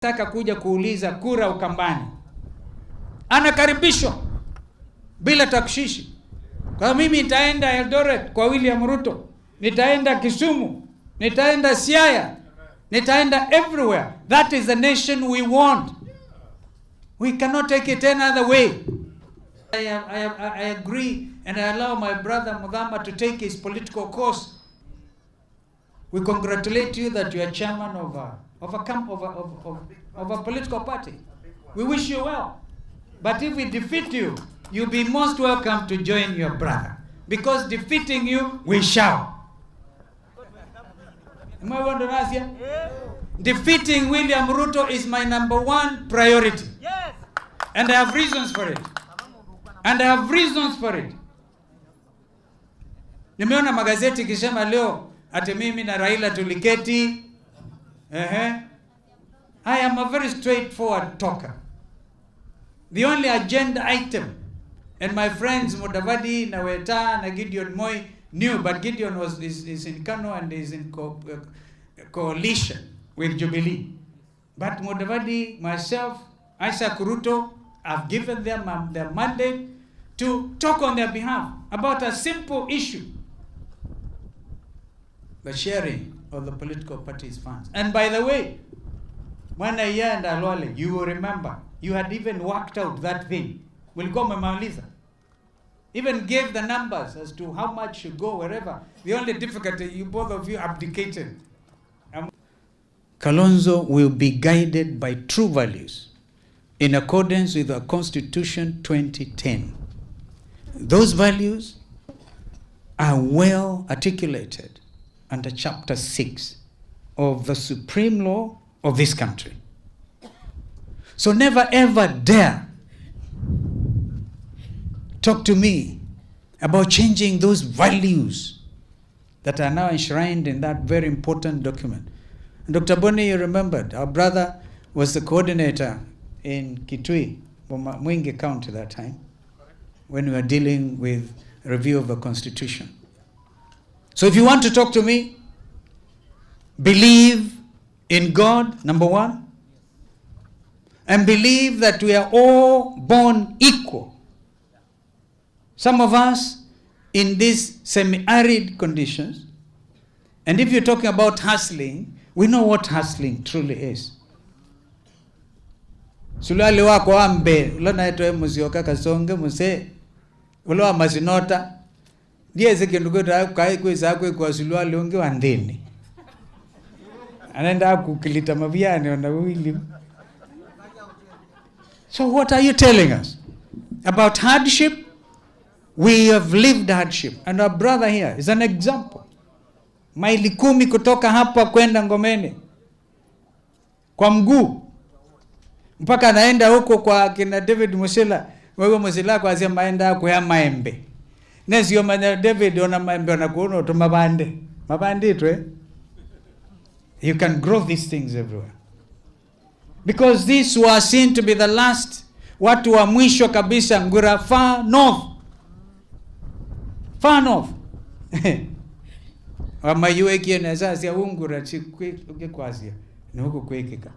Taka kuja kuuliza kura Ukambani, anakaribishwa bila takshishi. Kwa mimi nitaenda Eldoret kwa William Ruto, nitaenda Kisumu, nitaenda Siaya, nitaenda everywhere. That is the nation we want. We cannot take it any other way. I agree and I allow my brother Mudhama to take his political course. We congratulate you that you are chairman of a political party. We wish you well. But if we defeat you, you'll be most welcome to join your brother. Because defeating you, we shall. Am I wondering us here? Defeating William Ruto is my #1 priority. Yes. And I have reasons for it. Nimeona magazeti kisema leo ati mimi na Raila tuliketi. I am a very straightforward talker. The only agenda item, and my friends Mudavadi, Naweta, and Gideon Moi knew, but Gideon is in Kano and is in coalition with Jubilee. But Mudavadi, myself, Isaac Ruto, I've given them their mandate to talk on their behalf about a simple issue: the sharing of the political party's funds. And by the way, when I and Alwale, you will remember, you had even worked out that thing. We'll go Mamaliza. Even gave the numbers as to how much should go wherever. The only difficulty, you both of you abdicated. Kalonzo will be guided by true values in accordance with the Constitution 2010. Those values are well articulated under Chapter 6 of the supreme law of this country. So never ever dare talk to me about changing those values that are now enshrined in that very important document. And Dr. Boni, you remembered, our brother was the coordinator in Kitui, Mwingi County at that time, when we were dealing with a review of the Constitution. So if you want to talk to me, believe in God, #1, and believe that we are all born equal. Some of us in these semi-arid conditions, and if you're talking about hustling, we know what hustling truly is. Sulali wako ambe, ulona eto Musyoka kasonge muse, uloa mazinota, ndiye zeke ndukuta kai kweza kwa sulali unge wandini. Anaenda kukilita maviani na William. So what are you telling us? About hardship? We have lived hardship. And our brother here is an example. Maili 10 kutoka hapa kwenda Ngomeni kwa mguu. Mpaka anaenda huko kwa kina David Musila. Wewe Musila kwa zia maenda kwa maembe. Nezi yo manya David ona maembe na kuono to mabande. Mabande itwe. You can grow these things everywhere. Because these were seen to be the last, watu wa mwisho kabisa ngura far north. Far north. Wamayueki na zazi ya ungura chikwe kwazia. Ni huko kwekeka.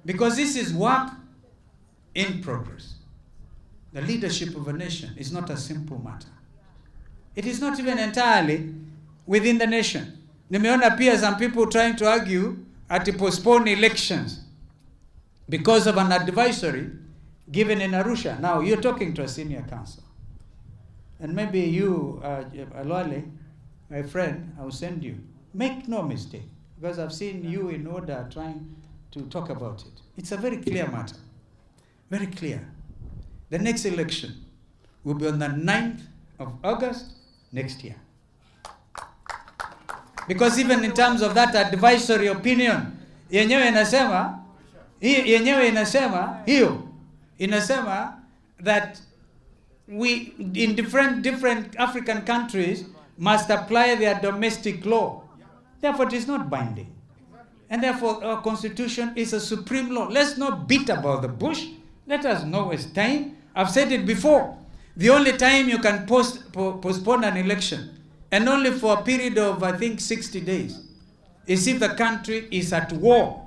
Because this is work in progress. The leadership of a nation is not a simple matter. It is not even entirely within the nation. Nimeona pia some people trying to argue to postpone elections because of an advisory given in Arusha. Now, you're talking to a senior counsel. And maybe you, Alwale, my friend, I will send you. Make no mistake, because I've seen you in order trying to talk about it. It's a very clear matter. Very clear. The next election will be on the 9th of August next year. Because even in terms of that advisory opinion, yenyewe inasema that we in different African countries must apply their domestic law. Therefore, it is not binding. And therefore, our constitution is a supreme law. Let's not beat about the bush. Let us not waste time. I've said it before. The only time you can postpone an election, and only for a period of, I think, 60 days, is if the country is at war.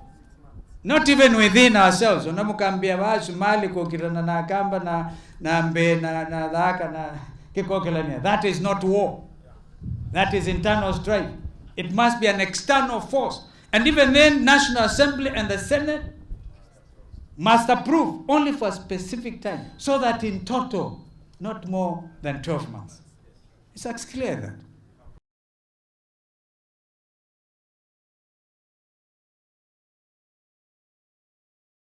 Not even within ourselves. Unamukambia wa Somali kokirana na kamba na mbe na dhaka na kikokelania. That is not war. That is internal strife. It must be an external force. And even then, National Assembly and the Senate must approve only for a specific time, so that in total, not more than 12 months. It's clear that.